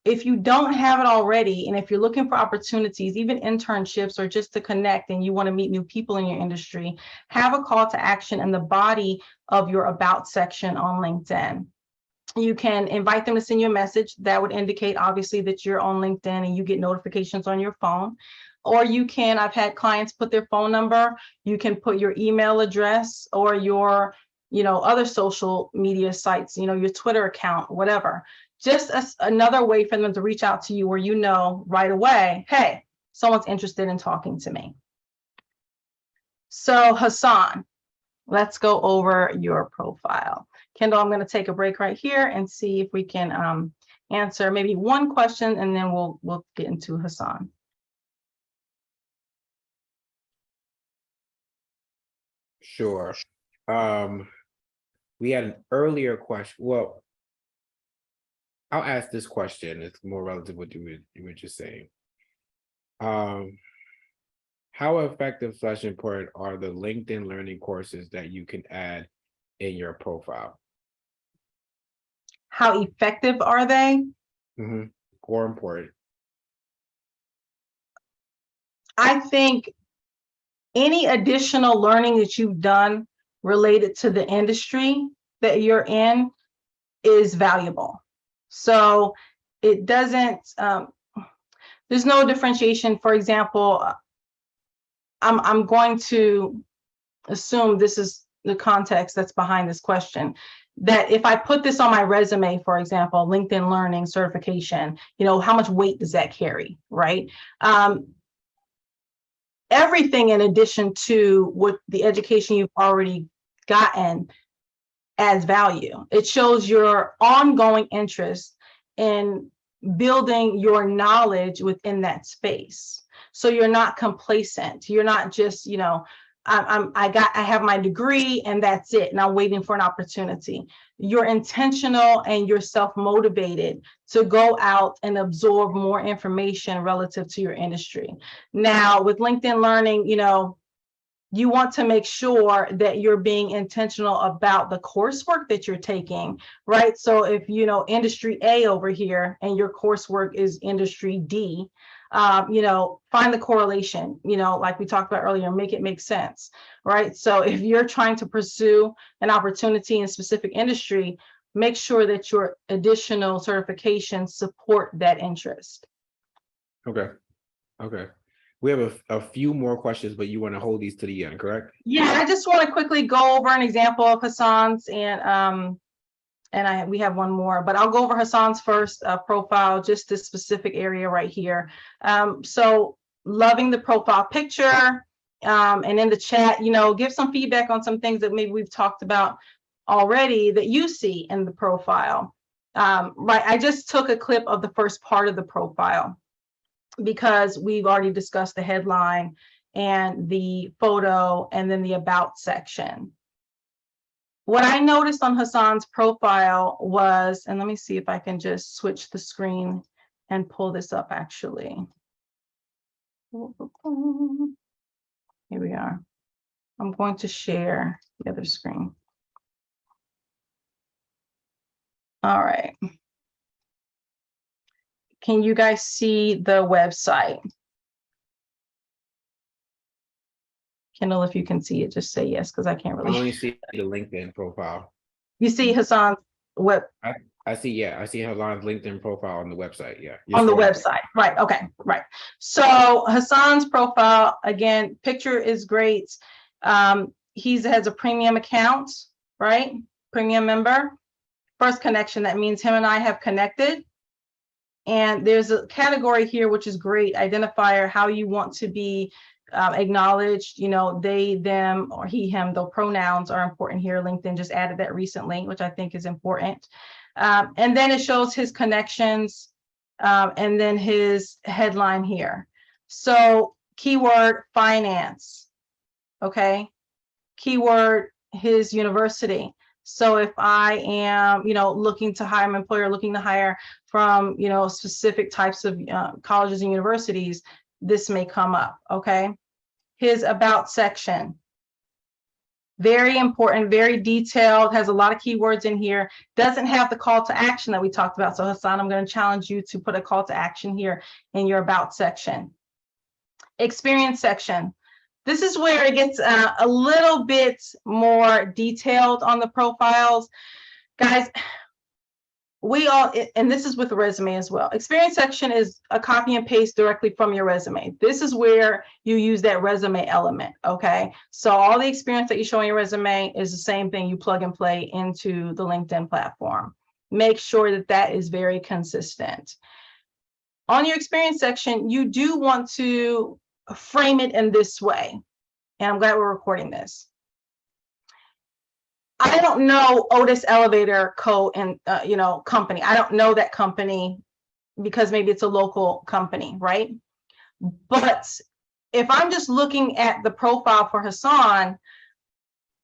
if you don't have it already, and if you're looking for opportunities, even internships or just to connect and you want to meet new people in your industry, have a call to action in the body of your About section on LinkedIn. You can invite them to send you a message that would indicate obviously that you're on LinkedIn and you get notifications on your phone. Or you can, I've had clients put their phone number, you can put your email address or your, other social media sites, your Twitter account, whatever. Just another way for them to reach out to you where right away, hey, someone's interested in talking to me. So Hassan, let's go over your profile. Kendall, I'm going to take a break right here and see if we can answer maybe one question and then we'll get into Hassan. Sure. We had an earlier question. Well, I'll ask this question. It's more relative to what you were just saying. How effective / important are the LinkedIn learning courses that you can add in your profile? How effective are they? Or important? I think any additional learning that you've done related to the industry that you're in is valuable. So it doesn't, there's no differentiation. For example, I'm going to assume this is the context that's behind this question, that if I put this on my resume, for example, LinkedIn Learning certification, how much weight does that carry, right? Everything in addition to what the education you've already gotten adds value. It shows your ongoing interest in building your knowledge within that space. So you're not complacent. You're not just, I have my degree and that's it, and I'm waiting for an opportunity. You're intentional and you're self-motivated to go out and absorb more information relative to your industry. Now, with LinkedIn Learning, you want to make sure that you're being intentional about the coursework that you're taking, right? So if, industry A over here and your coursework is industry D, find the correlation, like we talked about earlier, make it make sense, right? So if you're trying to pursue an opportunity in a specific industry, make sure that your additional certifications support that interest. Okay. We have a few more questions, but you want to hold these to the end, correct? Yeah, I just want to quickly go over an example of Hassan's and we have one more, but I'll go over Hassan's first profile, just this specific area right here. So loving the profile picture, and in the chat, give some feedback on some things that maybe we've talked about already that you see in the profile. Right, I just took a clip of the first part of the profile because we've already discussed the headline and the photo and then the about section. What I noticed on Hassan's profile was, and let me see if I can just switch the screen and pull this up actually. Here we are. I'm going to share the other screen. All right. Can you guys see the website? Kendall, if you can see it, just say yes, because I can't I really. only see the LinkedIn profile. You see Hassan's web? I see, yeah, I see Hassan's LinkedIn profile on the website, yeah. You're On the scrolling. website, right? Okay, right. So Hassan's profile, again, picture is great. He has a premium account, right? Premium member. First connection, that means him and I have connected. And there's a category here, which is great, identifier, how you want to be acknowledged, you know, they, them, or he, him, though pronouns are important here. LinkedIn just added that recently, which I think is important. And then it shows his connections, and then his headline here. So keyword finance, okay? Keyword his university. So if I am, you know, looking to hire, an employer looking to hire from, you know, specific types of colleges and universities, this may come up, okay? His about section. Very important, very detailed, has a lot of keywords in here, doesn't have the call to action that we talked about. So Hassan, I'm going to challenge you to put a call to action here in your about section. Experience section. This is where it gets a little bit more detailed on the profiles. Guys, we all, and this is with the resume as well. Experience section is a copy and paste directly from your resume. This is where you use that resume element, okay? So all the experience that you show on your resume is the same thing you plug and play into the LinkedIn platform. Make sure that that is very consistent. On your experience section, you do want to frame it in this way. And I'm glad we're recording this. I don't know Otis Elevator Co. and you know, company. I don't know that company because maybe it's a local company, right? But if I'm just looking at the profile for Hassan,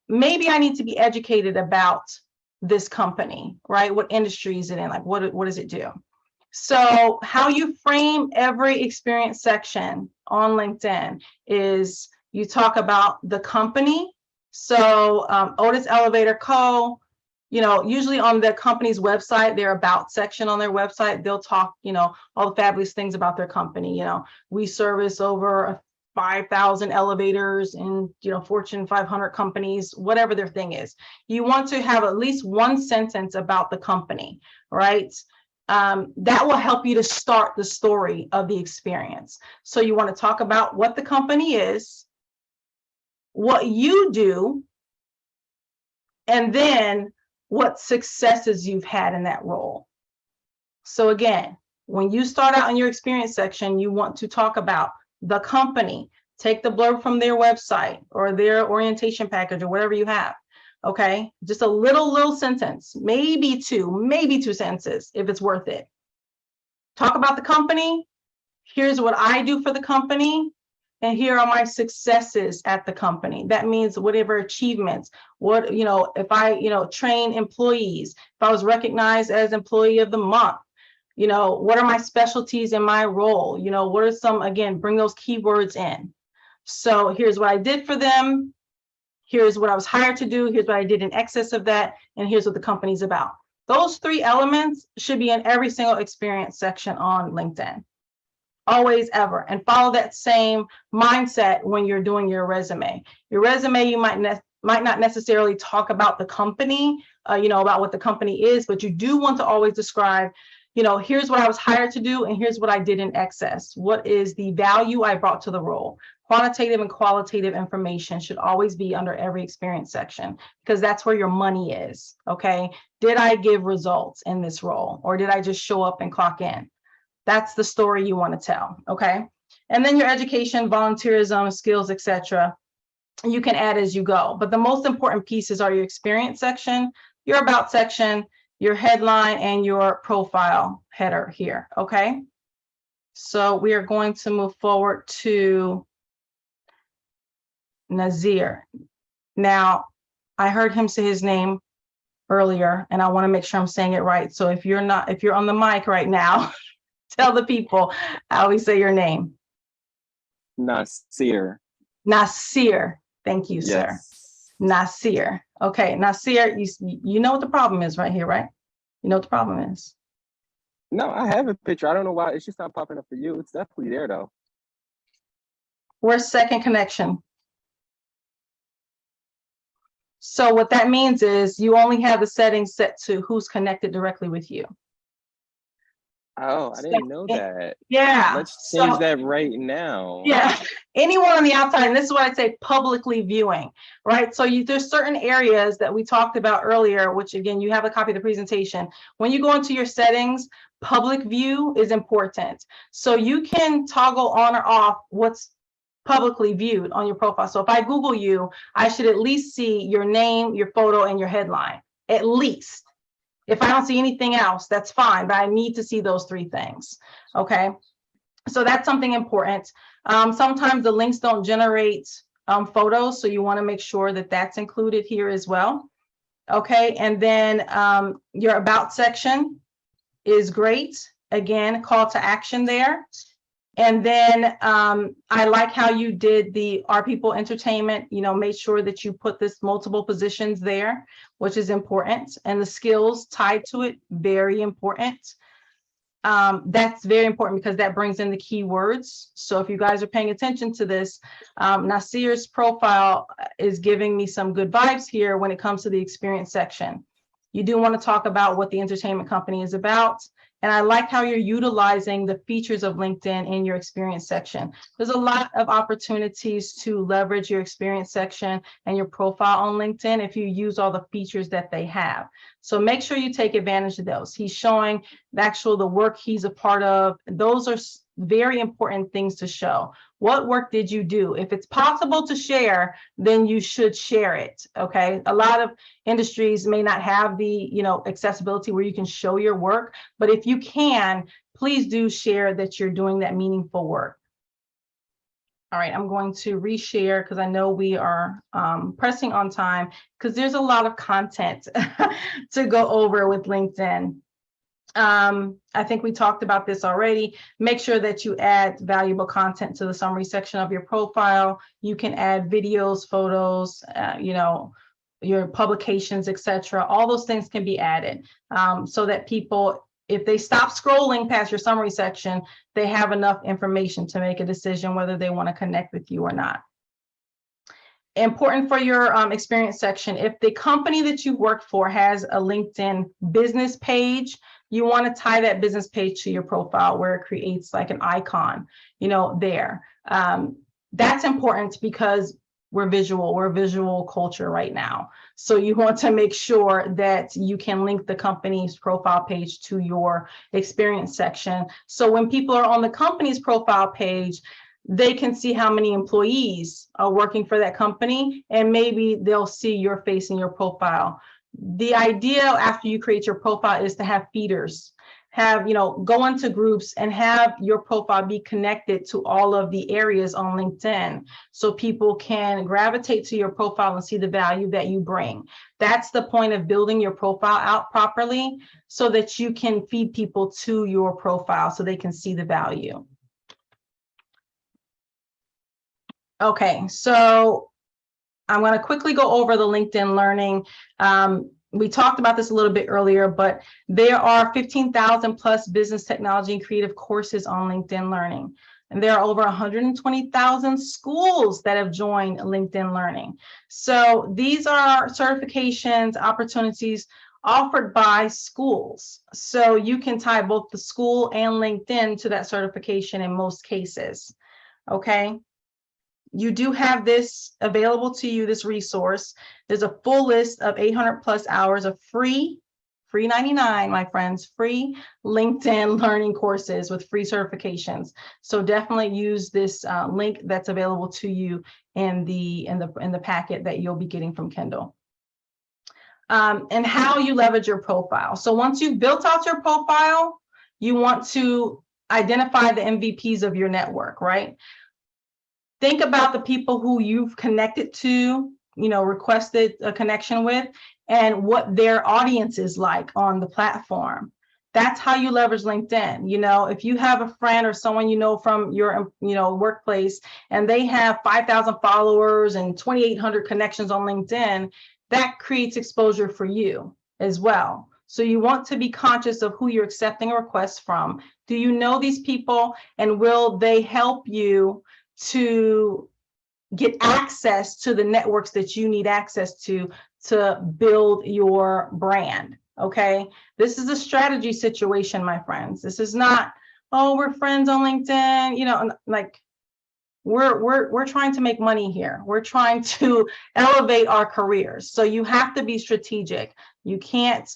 maybe I need to be educated about this company, right? What industry is it in? Like, what does it do? So how you frame every experience section on LinkedIn is you talk about the company. So Otis Elevator Co., you know, usually on the company's website, their about section on their website, they'll talk, you know, all the fabulous things about their company. You know, we service over 5,000 elevators in, you know, Fortune 500 companies, whatever their thing is. You want to have at least one sentence about the company, right? That will help you to start the story of the experience. So you want to talk about what the company is, what you do, and then what successes you've had in that role. So again, when you start out in your experience section, you want to talk about the company, take the blurb from their website or their orientation package or whatever you have. Okay, just a little sentence, maybe two sentences if it's worth it. Talk about the company. Here's what I do for the company. And here are my successes at the company. That means whatever achievements, what, you know, if I, you know, train employees, if I was recognized as employee of the month, you know, what are my specialties in my role? You know, what are some, again, bring those keywords in. So here's what I did for them. Here's what I was hired to do. Here's what I did in excess of that. And here's what the company's about. Those three elements should be in every single experience section on LinkedIn. Always, ever. And follow that same mindset when you're doing your resume. Your resume, you might not necessarily talk about the company, you know, about what the company is, but you do want to always describe, you know, here's what I was hired to do and here's what I did in excess. What is the value I brought to the role? Quantitative and qualitative information should always be under every experience section because that's where your money is, okay? Did I give results in this role or did I just show up and clock in? That's the story you want to tell, okay? And then your education, volunteerism, skills, etc. You can add as you go. But the most important pieces are your experience section, your about section, your headline, and your profile header here, okay? So we are going to move forward to Nazir. Now, I heard him say his name earlier, and I want to make sure I'm saying it right. So if you're on the mic right now, tell the people how we say your name. Nasir. Nasir. Thank you, sir. Yes. Nasir. Okay, Nasir, you know what the problem is right here, right? You know what the problem is. No, I have a picture. I don't know why it's just not popping up for you. It's definitely there though. Where's second connection? So what that means is you only have the settings set to who's connected directly with you. Oh, I didn't know that. Yeah. Let's change So, that right now. yeah, anyone on the outside, and this is what I say, publicly viewing, right? So there's certain areas that we talked about earlier, which again, you have a copy of the presentation. When you go into your settings, public view is important. So you can toggle on or off what's publicly viewed on your profile. So if I Google you, I should at least see your name, your photo, and your headline, at least. If I don't see anything else, that's fine, but I need to see those three things, okay? So that's something important. Sometimes the links don't generate photos, so you wanna make sure that that's included here as well, okay? And then your about section is great. Again, call to action there. And then I like how you did the Our People Entertainment, made sure that you put this multiple positions there, which is important. And the skills tied to it, very important. That's very important because that brings in the keywords. So if you guys are paying attention to this, Nasir's profile is giving me some good vibes here when it comes to the experience section. You do want to talk about what the entertainment company is about. And I like how you're utilizing the features of LinkedIn in your experience section. There's a lot of opportunities to leverage your experience section and your profile on LinkedIn if you use all the features that they have. So make sure you take advantage of those. He's showing the work he's a part of. Those are very important things to show. What work did you do? If it's possible to share, then you should share it, okay? A lot of industries may not have the, accessibility where you can show your work, but if you can, please do share that you're doing that meaningful work. All right, I'm going to reshare because I know we are pressing on time because there's a lot of content to go over with LinkedIn. I think we talked about this already. Make sure that you add valuable content to the summary section of your profile. You can add videos, photos, your publications, etc. All those things can be added so that people, if they stop scrolling past your summary section, they have enough information to make a decision whether they want to connect with you or not. Important for your experience section, if the company that you work for has a LinkedIn business page, you want to tie that business page to your profile where it creates like an icon, there. That's important because we're a visual culture right now. So you want to make sure that you can link the company's profile page to your experience section. So when people are on the company's profile page, they can see how many employees are working for that company, and maybe they'll see your face in your profile. The idea after you create your profile is to have feeders, go into groups and have your profile be connected to all of the areas on LinkedIn so people can gravitate to your profile and see the value that you bring. That's the point of building your profile out properly so that you can feed people to your profile so they can see the value. Okay, so I'm going to quickly go over the LinkedIn Learning. We talked about this a little bit earlier, but there are 15,000 plus business technology and creative courses on LinkedIn Learning. And there are over 120,000 schools that have joined LinkedIn Learning. So these are certifications, opportunities offered by schools. So you can tie both the school and LinkedIn to that certification in most cases, okay? You do have this available to you, this resource. There's a full list of 800 plus hours of free 99, my friends, free LinkedIn learning courses with free certifications. So definitely use this link that's available to you in the packet that you'll be getting from Kendall. And how you leverage your profile. So once you've built out your profile, you want to identify the MVPs of your network, right? Think about the people who you've connected to, requested a connection with, and what their audience is like on the platform. That's how you leverage LinkedIn. If you have a friend or someone from your workplace and they have 5,000 followers and 2,800 connections on LinkedIn, that creates exposure for you as well. So you want to be conscious of who you're accepting requests from. Do you know these people, and will they help you to get access to the networks that you need access to to build your brand. Okay, this is a strategy situation, my friends. This is not, oh, we're friends on LinkedIn, you know, like we're trying to make money here. We're trying to elevate our careers. So you have to be strategic. You can't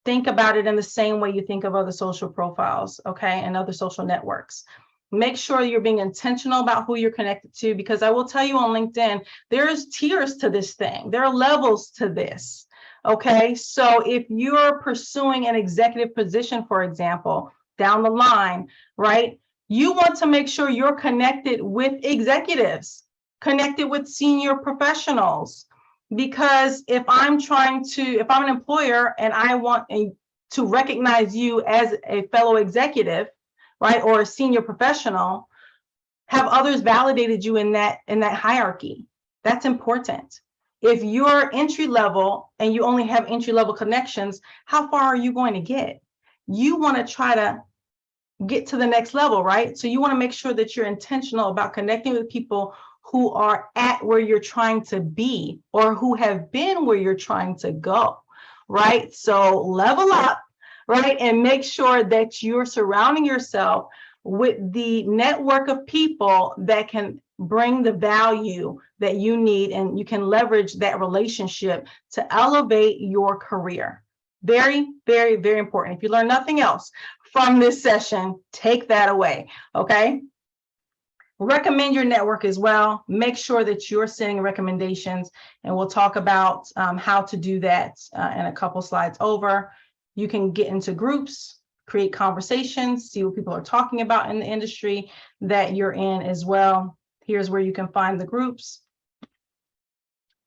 think about it in the same way you think of other social profiles, okay, and other social networks. Make sure you're being intentional about who you're connected to, because I will tell you on LinkedIn, there's tiers to this thing. There are levels to this, okay? So if you're pursuing an executive position, for example, down the line, right, you want to make sure you're connected with executives, connected with senior professionals, because if I'm an employer and I want to recognize you as a fellow executive, right, or a senior professional, have others validated you in that hierarchy. That's important. If you're entry level and you only have entry level connections, how far are you going to get? You want to try to get to the next level, right? So you want to make sure that you're intentional about connecting with people who are at where you're trying to be, or who have been where you're trying to go, right? So level up, right? And make sure that you're surrounding yourself with the network of people that can bring the value that you need, and you can leverage that relationship to elevate your career. Very, very, very important. If you learn nothing else from this session, take that away, okay? Recommend your network as well. Make sure that you're sending recommendations, and we'll talk about how to do that in a couple slides over. You can get into groups, create conversations, see what people are talking about in the industry that you're in as well. Here's where you can find the groups.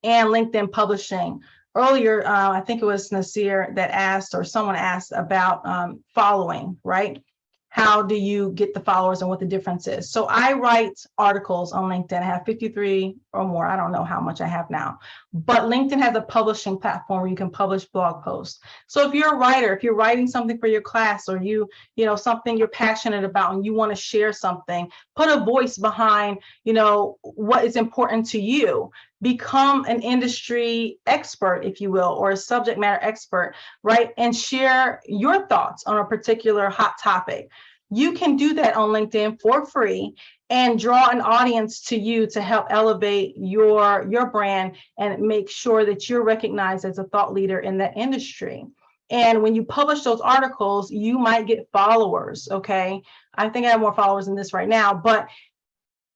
And LinkedIn publishing. Earlier, I think it was Nasir that asked, or someone asked about following, right? How do you get the followers and what the difference is? So I write articles on LinkedIn. I have 53 or more. I don't know how much I have now, but LinkedIn has a publishing platform where you can publish blog posts. So if you're a writer, if you're writing something for your class, or you know, something you're passionate about and you want to share something, put a voice behind, you know, what is important to you. Become an industry expert, if you will, or a subject matter expert, right? And share your thoughts on a particular hot topic. You can do that on LinkedIn for free and draw an audience to you to help elevate your brand and make sure that you're recognized as a thought leader in that industry. And when you publish those articles, you might get followers, okay? I think I have more followers than this right now, but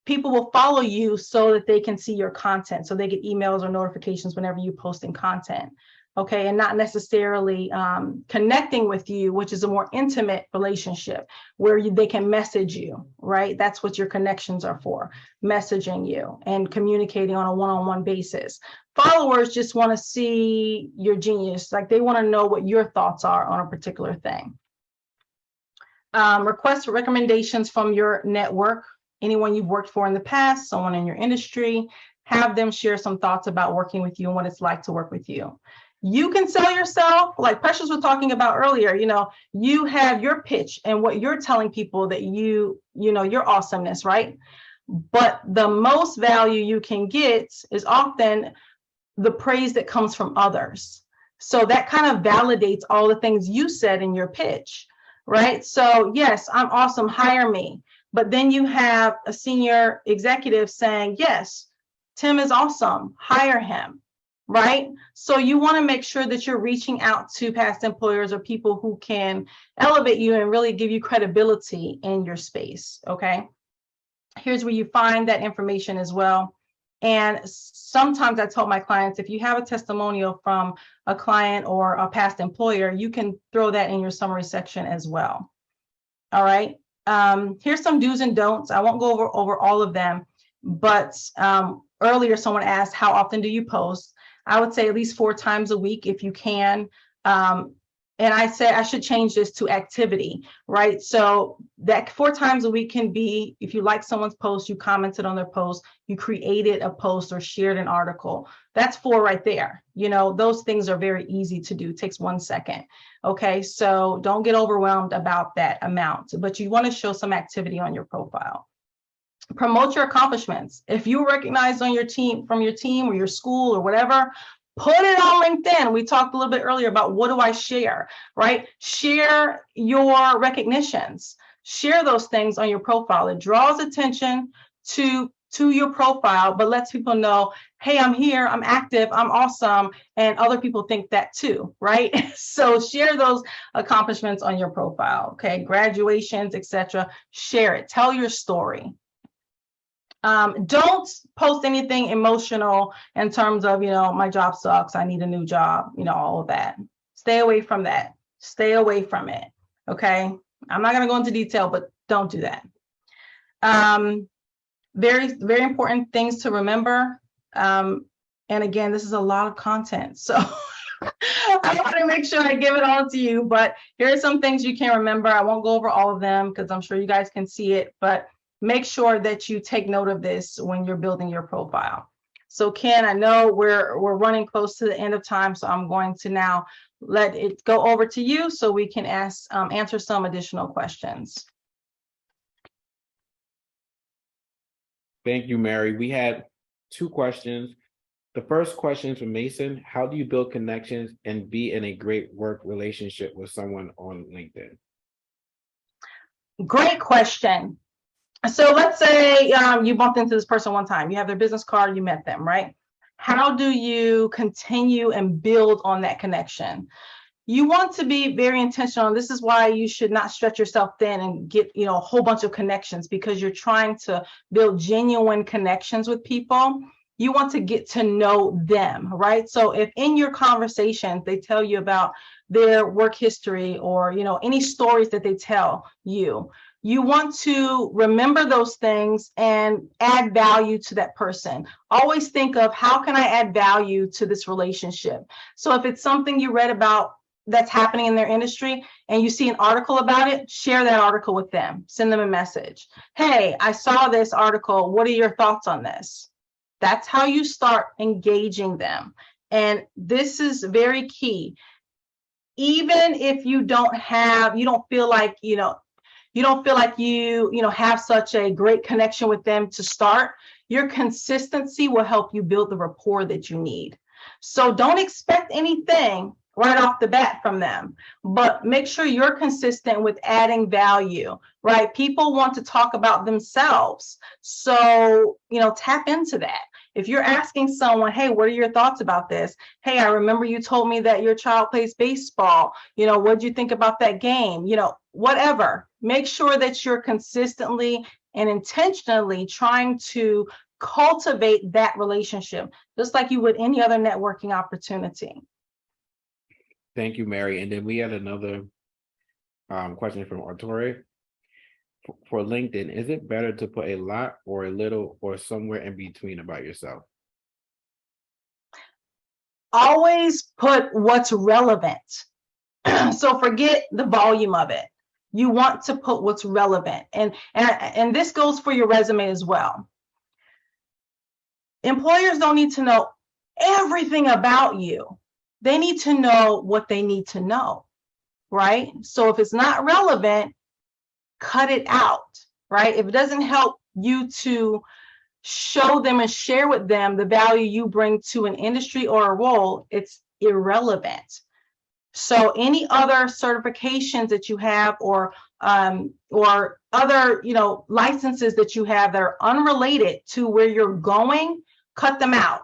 people will follow you so that they can see your content, so they get emails or notifications whenever you post in content, okay? And not necessarily connecting with you, which is a more intimate relationship where they can message you, right? That's what your connections are for, messaging you and communicating on a one-on-one basis. Followers just want to see your genius, like they want to know what your thoughts are on a particular thing. Request recommendations from your network. Anyone you've worked for in the past, someone in your industry, have them share some thoughts about working with you and what it's like to work with you. You can sell yourself, like Precious was talking about earlier. You know, you have your pitch and what you're telling people that you know, your awesomeness, right? But the most value you can get is often the praise that comes from others. So that kind of validates all the things you said in your pitch, right? So yes, I'm awesome, hire me. But then you have a senior executive saying, yes, Tim is awesome, hire him, right? So you want to make sure that you're reaching out to past employers or people who can elevate you and really give you credibility in your space, okay? Here's where you find that information as well. And sometimes I tell my clients, if you have a testimonial from a client or a past employer, you can throw that in your summary section as well, all right? Here's some do's and don'ts. I won't go over all of them, but earlier someone asked, how often do you post? I would say at least 4 times a week if you can. And I say I should change this to activity, right? So that 4 times a week can be, if you like someone's post, you commented on their post, you created a post or shared an article. That's 4 right there. You know, those things are very easy to do. It takes 1 second. Okay, so don't get overwhelmed about that amount, but you want to show some activity on your profile. Promote your accomplishments. If you were recognized on your team, from your team or your school or whatever, Put it on LinkedIn. We talked a little bit earlier about what do I share, right? Share your recognitions. Share those things on your profile. It draws attention to your profile, but lets people know, hey, I'm here, I'm active, I'm awesome, and other people think that too, right? So share those accomplishments on your profile, okay? Graduations, etc. Share it. Tell your story. Don't post anything emotional in terms of, my job sucks, I need a new job, all of that. Stay away from that. Stay away from it. Okay. I'm not going to go into detail, but don't do that. Very, very important things to remember. And again, this is a lot of content. So I want to make sure I give it all to you, but here are some things you can remember. I won't go over all of them because I'm sure you guys can see it, but make sure that you take note of this when you're building your profile. So Ken, I know we're running close to the end of time, so I'm going to now let it go over to you so we can answer some additional questions. Thank you, Mary. We had 2 questions. The first question is from Mason. How do you build connections and be in a great work relationship with someone on LinkedIn? Great question. So let's say you bumped into this person one time, you have their business card, you met them, right? How do you continue and build on that connection? You want to be very intentional. This is why you should not stretch yourself thin and get, a whole bunch of connections, because you're trying to build genuine connections with people. You want to get to know them, right? So if in your conversations they tell you about their work history or, any stories that they tell you, you want to remember those things and add value to that person. Always think of, how can I add value to this relationship? So if it's something you read about that's happening in their industry and you see an article about it, share that article with them. Send them a message. Hey, I saw this article. What are your thoughts on this? That's how you start engaging them. And this is very key. Even if you don't feel like, you have such a great connection with them to start, your consistency will help you build the rapport that you need. So don't expect anything right off the bat from them, but make sure you're consistent with adding value, right? People want to talk about themselves. So, tap into that. If you're asking someone, hey, what are your thoughts about this? Hey, I remember you told me that your child plays baseball. What do you think about that game? Whatever. Make sure that you're consistently and intentionally trying to cultivate that relationship, just like you would any other networking opportunity. Thank you, Mary. And then we had another question from Arturi. For LinkedIn, is it better to put a lot or a little or somewhere in between about yourself? Always put what's relevant. So forget the volume of it. You want to put what's relevant. And this goes for your resume as well. Employers don't need to know everything about you. They need to know what they need to know, right? So if it's not relevant, cut it out, right? If it doesn't help you to show them and share with them the value you bring to an industry or a role, it's irrelevant. So any other certifications that you have or other, licenses that you have that are unrelated to where you're going, cut them out.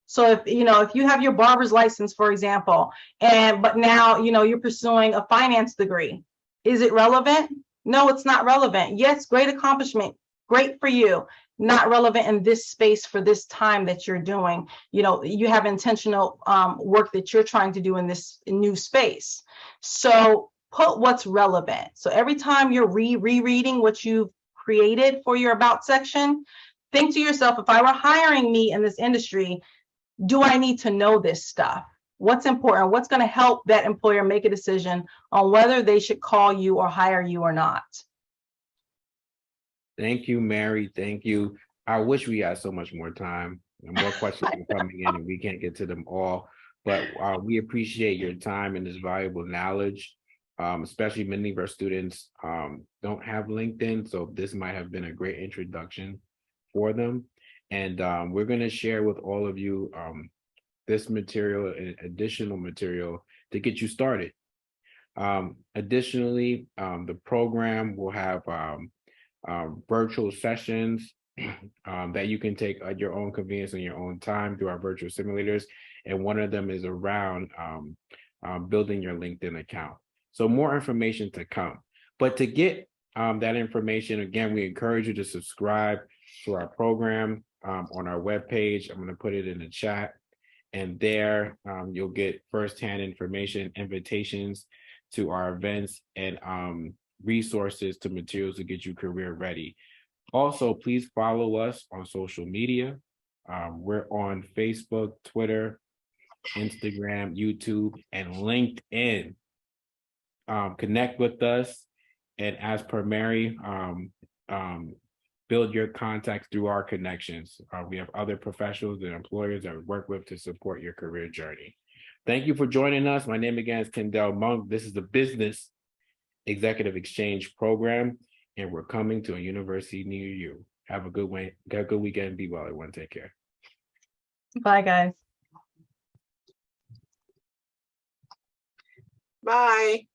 So if you have your barber's license, for example, but now, you're pursuing a finance degree, is it relevant? No, it's not relevant. Yes, great accomplishment. Great for you. Not relevant in this space for this time that you're doing. You have intentional work that you're trying to do in this new space. So put what's relevant. So every time you're rereading what you've created for your about section, think to yourself, if I were hiring me in this industry, do I need to know this stuff? What's important? What's going to help that employer make a decision on whether they should call you or hire you or not? Thank you, Mary. Thank you. I wish we had so much more time and more questions are coming in and we can't get to them all, but we appreciate your time and this valuable knowledge. Especially many of our students don't have LinkedIn, so this might have been a great introduction for them. And we're going to share with all of you this material and additional material to get you started. Additionally, the program will have virtual sessions that you can take at your own convenience and your own time through our virtual simulators. And one of them is around building your LinkedIn account. So more information to come. But to get that information, again, we encourage you to subscribe to our program on our webpage. I'm going to put it in the chat. And there you'll get firsthand information, invitations to our events, and resources to materials to get you career ready. Also, please follow us on social media. We're on Facebook, Twitter, Instagram, YouTube, and LinkedIn. Connect with us, and as per Mary, build your contacts through our connections. We have other professionals and employers that we work with to support your career journey. Thank you for joining us. My name again is Kendall Monk. This is the Business Executive Exchange Program, and we're coming to a university near you. Have a good weekend. Be well, everyone. Take care. Bye, guys. Bye.